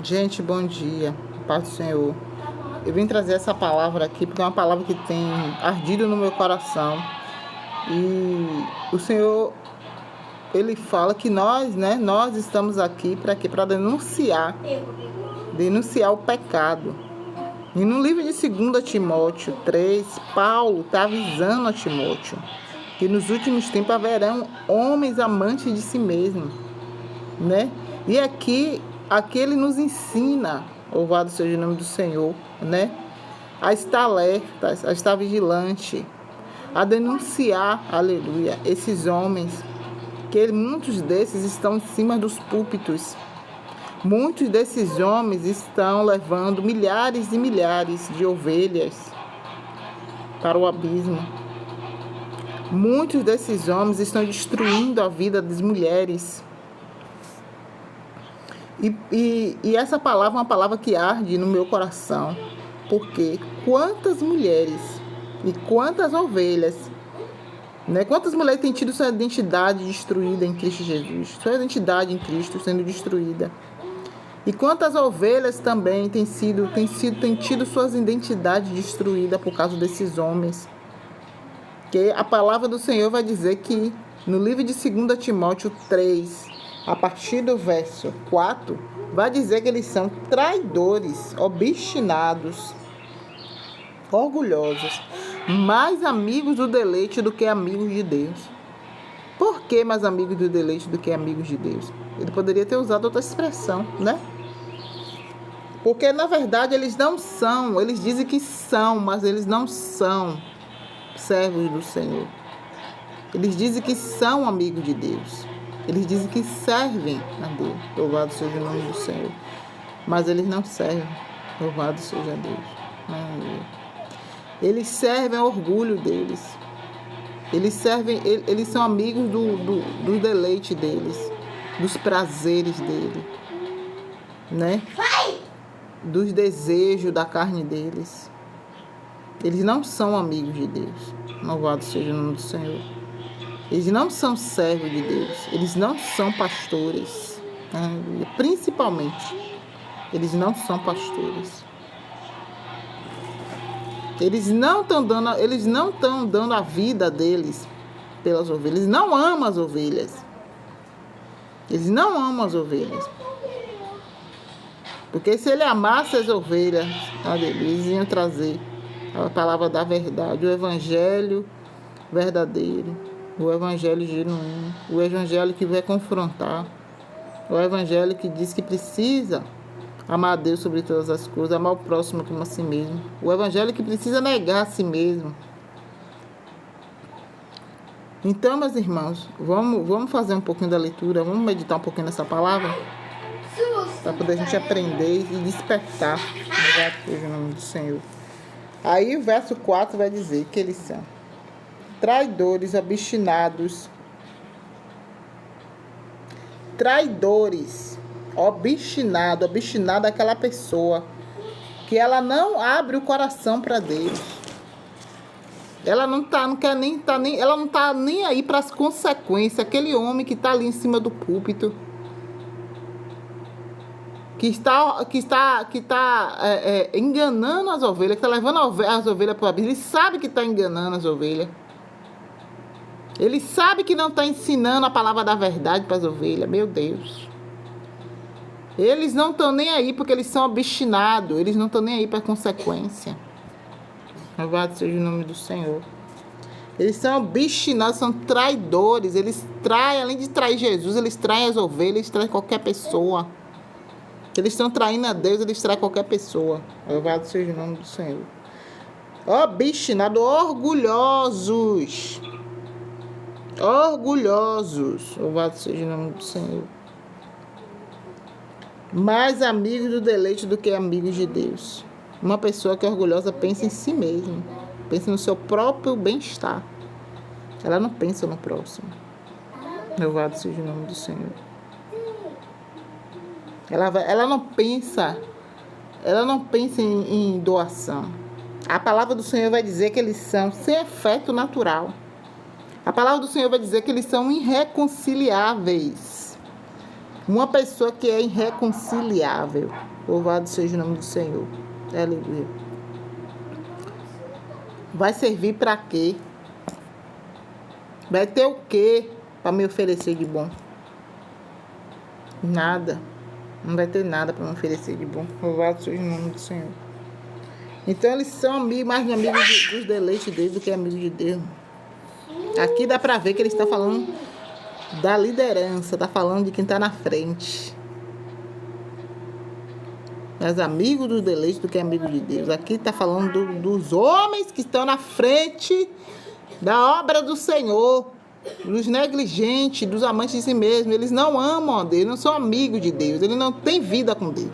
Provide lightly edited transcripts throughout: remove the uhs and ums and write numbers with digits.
Gente, bom dia, paz do Senhor. Eu vim trazer essa palavra aqui porque é uma palavra que tem ardido no meu coração. E o Senhor, Ele fala que nós estamos aqui para quê? Para denunciar o pecado. E no livro de 2 Timóteo 3, Paulo está avisando a Timóteo que nos últimos tempos haverão homens amantes de si mesmos, né? E aqui ele nos ensina, louvado seja o nome do Senhor, né? A estar alerta, a estar vigilante, a denunciar, aleluia, esses homens, que muitos desses estão em cima dos púlpitos. Muitos desses homens estão levando milhares e milhares de ovelhas para o abismo. Muitos desses homens estão destruindo a vida das mulheres. E essa palavra é uma palavra que arde no meu coração, porque quantas mulheres e quantas ovelhas, né? Quantas mulheres têm tido sua identidade destruída em Cristo Jesus, sua identidade em Cristo sendo destruída, e quantas ovelhas também têm tido suas identidades destruídas por causa desses homens. Que a palavra do Senhor vai dizer que no livro de 2 Timóteo 3, a partir do verso 4, vai dizer que eles são traidores, obstinados, orgulhosos, mais amigos do deleite do que amigos de Deus. Por que mais amigos do deleite do que amigos de Deus? Ele poderia ter usado outra expressão, né? Porque, na verdade, eles não são, eles dizem que são, mas eles não são servos do Senhor. Eles dizem que são amigos de Deus. Eles dizem que servem a Deus. Louvado seja o nome do Senhor. Mas eles não servem. Louvado seja Deus. Aleluia. Eles servem ao orgulho deles. Eles são amigos do deleite deles, dos prazeres dele, né? Dos desejos da carne deles. Eles não são amigos de Deus. Louvado seja o nome do Senhor. Eles não são servos de Deus. Eles não são pastores. Principalmente, eles não são pastores. Eles não estão dando a vida deles pelas ovelhas. Eles não amam as ovelhas. Eles não amam as ovelhas. Porque se ele amasse as ovelhas, eles iam trazer a palavra da verdade, o evangelho verdadeiro, o evangelho genuíno, o evangelho que vai confrontar, o evangelho que diz que precisa amar a Deus sobre todas as coisas, amar o próximo como a si mesmo, o evangelho que precisa negar a si mesmo. Então, meus irmãos, vamos fazer um pouquinho da leitura, vamos meditar um pouquinho nessa palavra, para poder a gente aprender e despertar, louvado seja o nome do Senhor. Aí o verso 4 vai dizer que eles são traidores, obstinados, obstinado é aquela pessoa que ela não abre o coração para Deus. Ela não tá nem aí para as consequências. Aquele homem que está ali em cima do púlpito, que está enganando as ovelhas, que está levando as ovelhas para o abismo. Ele sabe que está enganando as ovelhas. Ele sabe que não está ensinando a palavra da verdade para as ovelhas. Meu Deus. Eles não estão nem aí porque eles são obstinados. Eles não estão nem aí para a consequência. Louvado seja o nome do Senhor. Eles são obstinados, são traidores. Eles traem, além de trair Jesus, eles traem as ovelhas, eles traem qualquer pessoa. Eles estão traindo a Deus, eles traem qualquer pessoa. Louvado seja o nome do Senhor. Obstinados, orgulhosos. Louvado seja o nome do Senhor. Mais amigos do deleite do que amigos de Deus. Uma pessoa que é orgulhosa pensa em si mesma, pensa no seu próprio bem-estar. Ela não pensa no próximo. Louvado seja o nome do Senhor. Ela não pensa em doação. A palavra do Senhor vai dizer que eles são sem afeto natural. A palavra do Senhor vai dizer que eles são irreconciliáveis. Uma pessoa que é irreconciliável. Louvado seja o nome do Senhor. Aleluia. Vai servir para quê? Vai ter o quê para me oferecer de bom? Nada. Não vai ter nada para me oferecer de bom. Louvado seja o nome do Senhor. Então eles são amigos, mais amigos dos deleites deles do que amigos de Deus. Aqui dá para ver que ele está falando da liderança, está falando de quem está na frente. Mais amigos dos deleites do que amigos de Deus. Aqui está falando dos homens que estão na frente da obra do Senhor. Dos negligentes, dos amantes de si mesmos. Eles não amam a Deus, não são amigos de Deus. Eles não têm vida com Deus.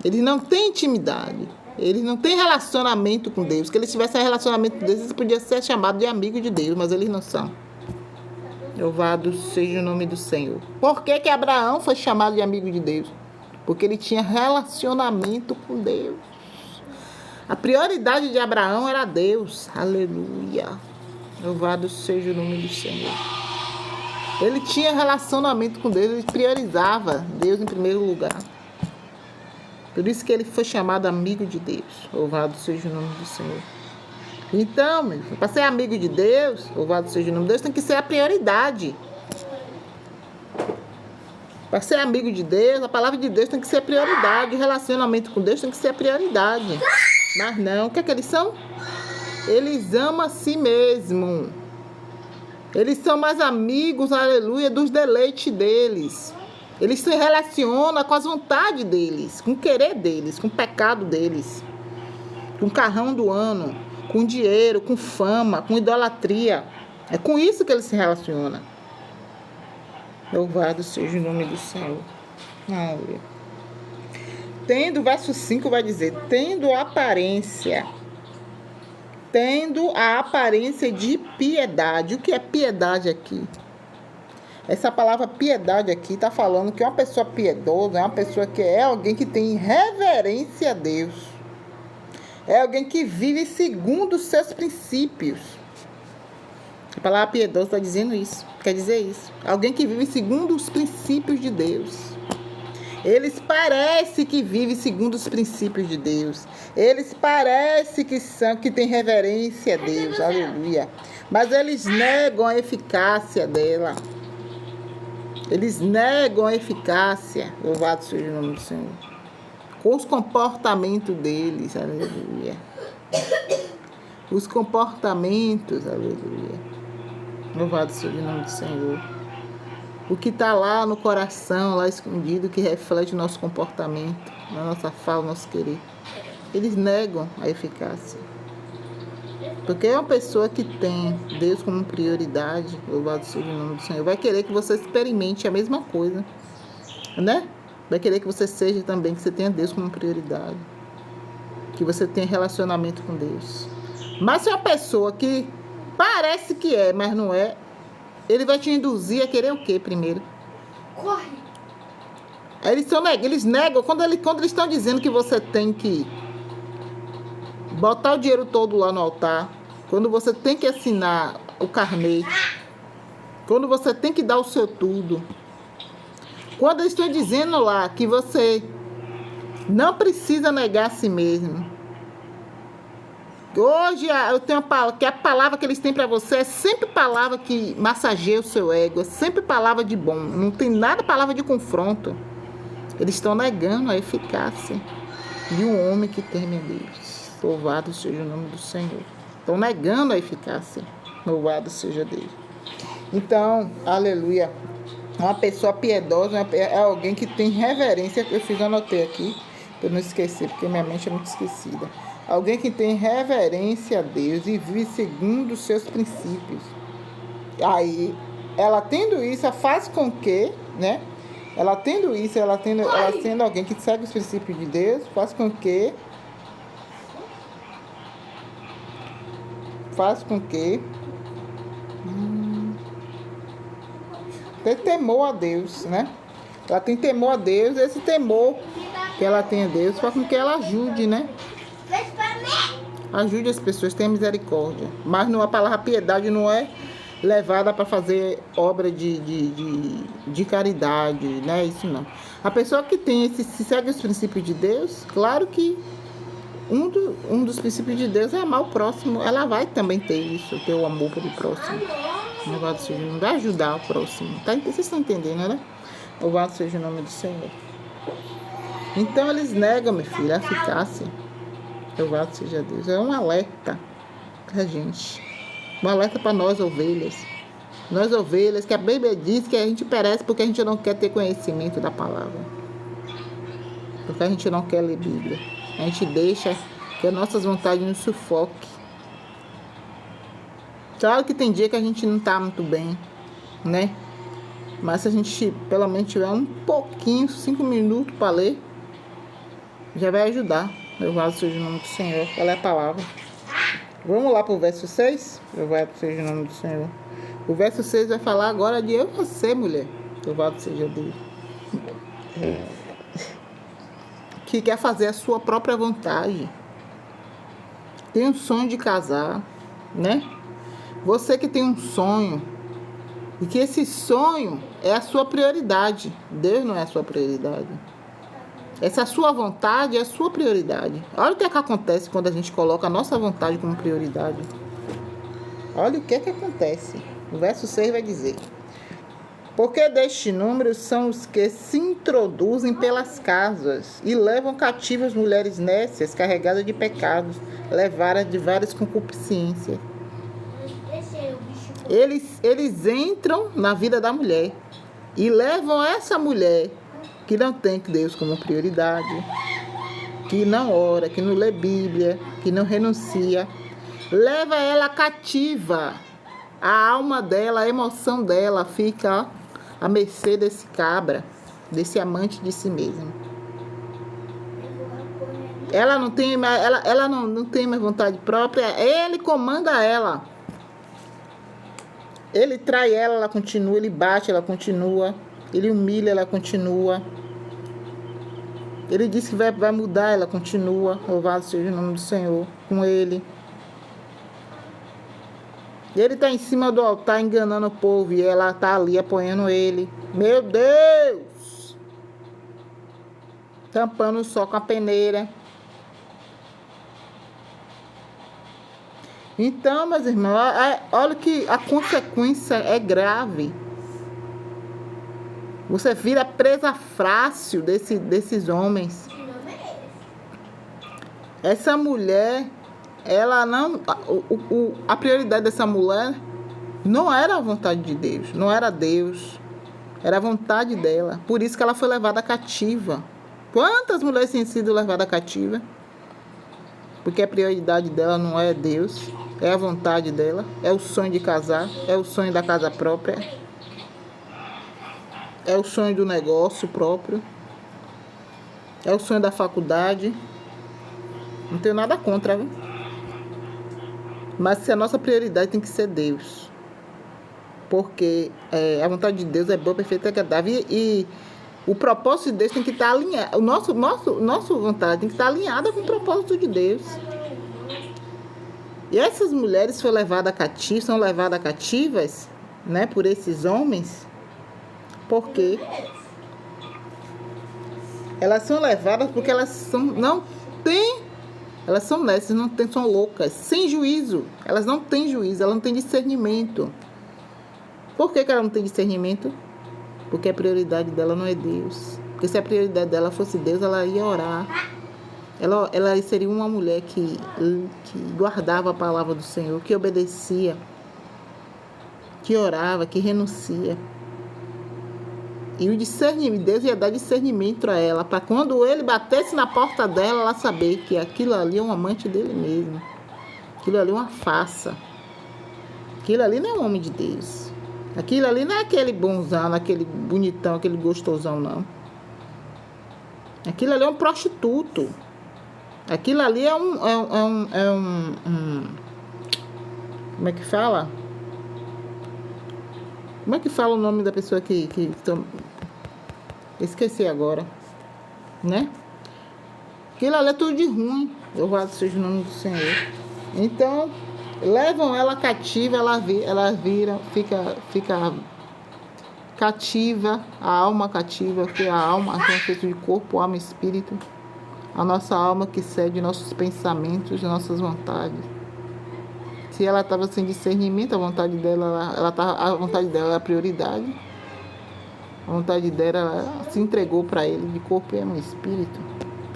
Eles não têm intimidade. Eles não têm relacionamento com Deus. Se eles tivessem relacionamento com Deus, eles podiam ser chamados de amigos de Deus, mas eles não são. Louvado seja o nome do Senhor. Por que Abraão foi chamado de amigo de Deus? Porque ele tinha relacionamento com Deus. A prioridade de Abraão era Deus. Aleluia. Louvado seja o nome do Senhor. Ele tinha relacionamento com Deus, ele priorizava Deus em primeiro lugar. Por isso que ele foi chamado amigo de Deus. Louvado seja o nome do Senhor. Então, para ser amigo de Deus, louvado seja o nome de Deus, tem que ser a prioridade. Para ser amigo de Deus, a palavra de Deus tem que ser a prioridade. O relacionamento com Deus tem que ser a prioridade. Mas não, o que é que eles são? Eles amam a si mesmo. Eles são mais amigos, aleluia, dos deleites deles. Eles se relacionam com as vontades deles, com o querer deles, com o pecado deles, com o carrão do ano, com dinheiro, com fama, com idolatria. É com isso que eles se relacionam. Louvado seja o nome do Senhor. Aleluia. Tendo, verso 5 vai dizer, tendo a aparência de piedade. O que é piedade aqui? Essa palavra piedade aqui está falando que uma pessoa piedosa é uma pessoa que é alguém que tem reverência a Deus. É alguém que vive segundo os seus princípios. A palavra piedosa está dizendo isso, quer dizer isso. Alguém que vive segundo os princípios de Deus. Eles parecem que vivem segundo os princípios de Deus. Eles parecem que têm reverência a Deus, aleluia. Mas eles negam a eficácia dela. Eles negam a eficácia, louvado seja o nome do Senhor, com os comportamentos deles, aleluia. Os comportamentos, aleluia. Louvado seja o nome do Senhor. O que está lá no coração, lá escondido, que reflete o nosso comportamento, a nossa fala, o nosso querer. Eles negam a eficácia. Porque é uma pessoa que tem Deus como prioridade, louvado seja o nome do Senhor, vai querer que você experimente a mesma coisa, né? Vai querer que você seja também, que você tenha Deus como prioridade, que você tenha relacionamento com Deus. Mas se é uma pessoa que parece que é, mas não é, ele vai te induzir a querer o quê primeiro? Corre. Aí eles negam, quando eles estão dizendo que você tem que botar o dinheiro todo lá no altar, quando você tem que assinar o carnê, quando você tem que dar o seu tudo, quando eles estão dizendo lá que você não precisa negar a si mesmo. Hoje eu tenho que a palavra que eles têm para você é sempre palavra que massageia o seu ego, é sempre palavra de bom, não tem nada palavra de confronto. Eles estão negando a eficácia de um homem que teme a Deus. Louvado seja o nome do Senhor. Estão negando a eficácia. Louvado seja Deus. Então, aleluia. Uma pessoa piedosa é alguém que tem reverência. Eu anotei aqui, para não esquecer, porque minha mente é muito esquecida. Alguém que tem reverência a Deus e vive segundo os seus princípios. Aí, ela tendo isso, ela faz com que, né? Ela tendo isso, ela sendo alguém que segue os princípios de Deus, faz com que tem temor a Deus, né? Ela tem temor a Deus, esse temor que ela tem a Deus faz com que ela ajude, né? Ajude as pessoas, tenha misericórdia. Mas a palavra piedade não é levada para fazer obra de caridade, né? Isso não. A pessoa que tem se segue os princípios de Deus, claro que um dos princípios de Deus é amar o próximo. Ela vai também ter isso, ter o amor pelo próximo. Louvado seja o nome, vai ajudar o próximo. Tá? Vocês estão entendendo, né? Louvado seja o nome do Senhor. Então eles negam, meu filho, a eficácia. Louvado seja Deus. É um alerta pra gente. Um alerta para nós, ovelhas. Nós, ovelhas, que a Bíblia diz que a gente perece porque a gente não quer ter conhecimento da palavra. Porque a gente não quer ler Bíblia. A gente deixa que as nossas vontades nos sufoquem. Claro que tem dia que a gente não tá muito bem, né? Mas se a gente, pelo menos, tiver um pouquinho, 5 minutos para ler, já vai ajudar. Louvado seja o nome do Senhor. Qual é a palavra? Vamos lá para o verso 6. Louvado seja o nome do Senhor. O verso 6 vai falar agora de eu e você, mulher. Louvado seja Deus. Que quer fazer a sua própria vontade. Tem um sonho de casar, né? Você que tem um sonho, e que esse sonho é a sua prioridade. Deus não é a sua prioridade. Essa sua vontade é a sua prioridade. Olha o que é que acontece quando a gente coloca a nossa vontade como prioridade. Olha o que é que acontece. O verso 6 vai dizer: porque deste número são os que se introduzem pelas casas e levam cativas mulheres nécias, carregadas de pecados, levadas de várias concupiscências. Eles entram na vida da mulher e levam essa mulher que não tem Deus como prioridade, que não ora, que não lê Bíblia, que não renuncia, leva ela cativa. A alma dela, a emoção dela fica à mercê desse cabra, desse amante de si mesmo. Ela não tem mais, ela não tem mais vontade própria, ele comanda ela. Ele trai ela, ela continua, ele bate, ela continua, ele humilha, ela continua. Ele diz que vai mudar, ela continua. Louvado seja o nome do Senhor com ele. Ele está em cima do altar enganando o povo e ela está ali apoiando ele. Meu Deus! Tampando o sol com a peneira. Então, meus irmãos, olha que a consequência é grave. Você vira presa fácil desses homens. Essa mulher, ela não... A prioridade dessa mulher não era a vontade de Deus, não era Deus. Era a vontade dela. Por isso que ela foi levada cativa. Quantas mulheres têm sido levadas cativa? Porque a prioridade dela não é Deus, é a vontade dela, é o sonho de casar, é o sonho da casa própria, é o sonho do negócio próprio, é o sonho da faculdade. Não tenho nada contra, viu? Mas se a nossa prioridade tem que ser Deus. Porque a vontade de Deus é boa, perfeita e agradável. E o propósito de Deus tem que estar alinhado. Nossa vontade tem que estar alinhada com o propósito de Deus. E essas mulheres são levadas cativas, né, por esses homens, porque elas são levadas porque elas são nécias, são loucas, sem juízo. Elas não têm juízo, elas não têm discernimento. Por que ela não tem discernimento? Porque a prioridade dela não é Deus. Porque se a prioridade dela fosse Deus, ela ia orar. Ela seria uma mulher que guardava a palavra do Senhor, que obedecia, que orava, que renuncia. E o discernimento, Deus ia dar discernimento a ela, para quando ele batesse na porta dela, ela saber que aquilo ali é um amante dele mesmo. Aquilo ali é uma farsa. Aquilo ali não é um homem de Deus. Aquilo ali não é aquele bonzão, aquele bonitão, aquele gostosão, não. Aquilo ali é um prostituto. Aquilo ali é um como é que fala? Como é que fala o nome da pessoa que esqueci agora, né? Aquilo ali é tudo de ruim. Louvado seja o nome do Senhor. Então, levam ela cativa, fica cativa, a alma cativa, que a alma é feita de corpo, alma e espírito. A nossa alma que cede nossos pensamentos, nossas vontades. Se ela estava sem discernimento, a vontade dela é a prioridade. A vontade dela, ela se entregou para ele de corpo e alma e espírito.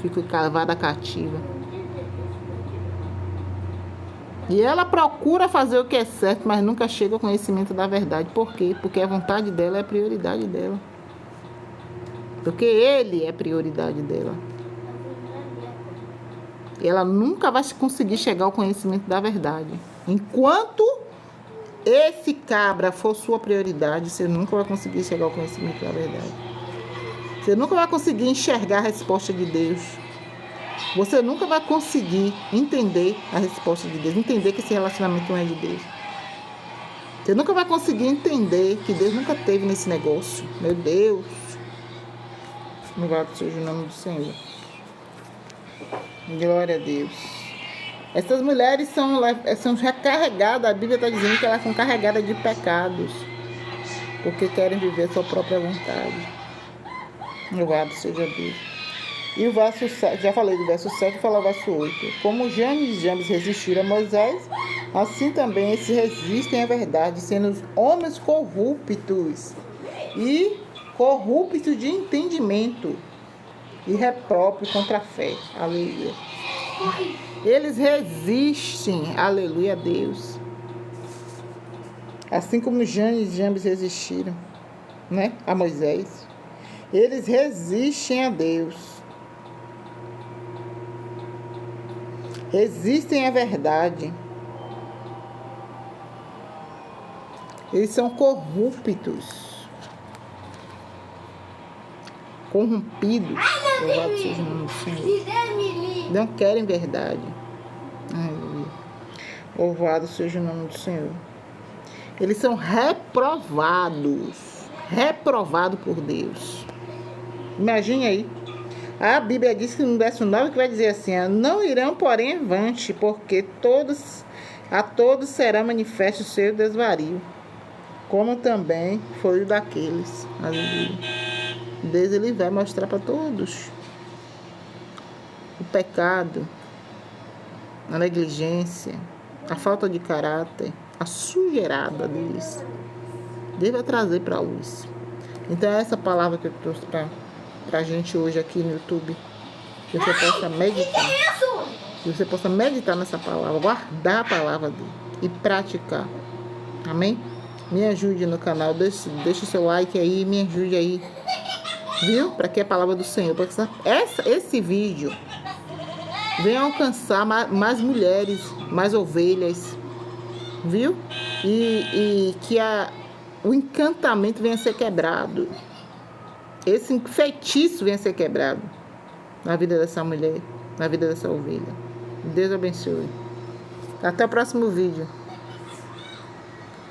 Fica cavada cativa. E ela procura fazer o que é certo, mas nunca chega ao conhecimento da verdade. Por quê? Porque a vontade dela é a prioridade dela. Porque ele é a prioridade dela. Ela nunca vai conseguir chegar ao conhecimento da verdade. Enquanto esse cabra for sua prioridade, você nunca vai conseguir chegar ao conhecimento da verdade. Você nunca vai conseguir enxergar a resposta de Deus. Você nunca vai conseguir entender a resposta de Deus, entender que esse relacionamento não é de Deus. Você nunca vai conseguir entender que Deus nunca teve nesse negócio. Meu Deus. Louvado seja o nome do Senhor. Glória a Deus. Essas mulheres são recarregadas, a Bíblia está dizendo que elas são carregadas de pecados, porque querem viver a sua própria vontade. Louvado seja Deus. E o verso 7, já falei do verso 7, vou falar o verso 8. Como Janes e Jambres resistiram a Moisés, assim também esses resistem à verdade, sendo os homens corruptos e corruptos de entendimento e repróprios contra a fé. Aleluia. Eles resistem, aleluia a Deus. Assim como Janes e Jambres resistiram, né, a Moisés. Eles resistem a Deus. Resistem à verdade. Eles são corruptos. Corrompidos. Louvado seja o nome do Senhor. Não querem verdade. Aleluia. Louvado seja o nome do Senhor. Eles são reprovados. Reprovados por Deus. Imagine aí. A Bíblia diz que no verso 9 que vai dizer assim: não irão, porém, avante, porque a todos será manifesto o seu desvario, como também foi o daqueles. Aleluia. Deus, ele vai mostrar para todos o pecado, a negligência, a falta de caráter, a sujeirada deles. Deus vai trazer para a luz. Então é essa palavra que eu trouxe para a gente hoje aqui no YouTube. Que você possa meditar. Que você possa meditar nessa palavra, guardar a palavra dele e praticar. Amém? Me ajude no canal, deixe o seu like aí, me ajude aí. Viu? Para que a palavra do Senhor, para que esse vídeo venha alcançar mais mulheres, mais ovelhas, viu? E que o encantamento venha a ser quebrado. Esse feitiço venha a ser quebrado na vida dessa mulher, na vida dessa ovelha. Deus abençoe. Até o próximo vídeo.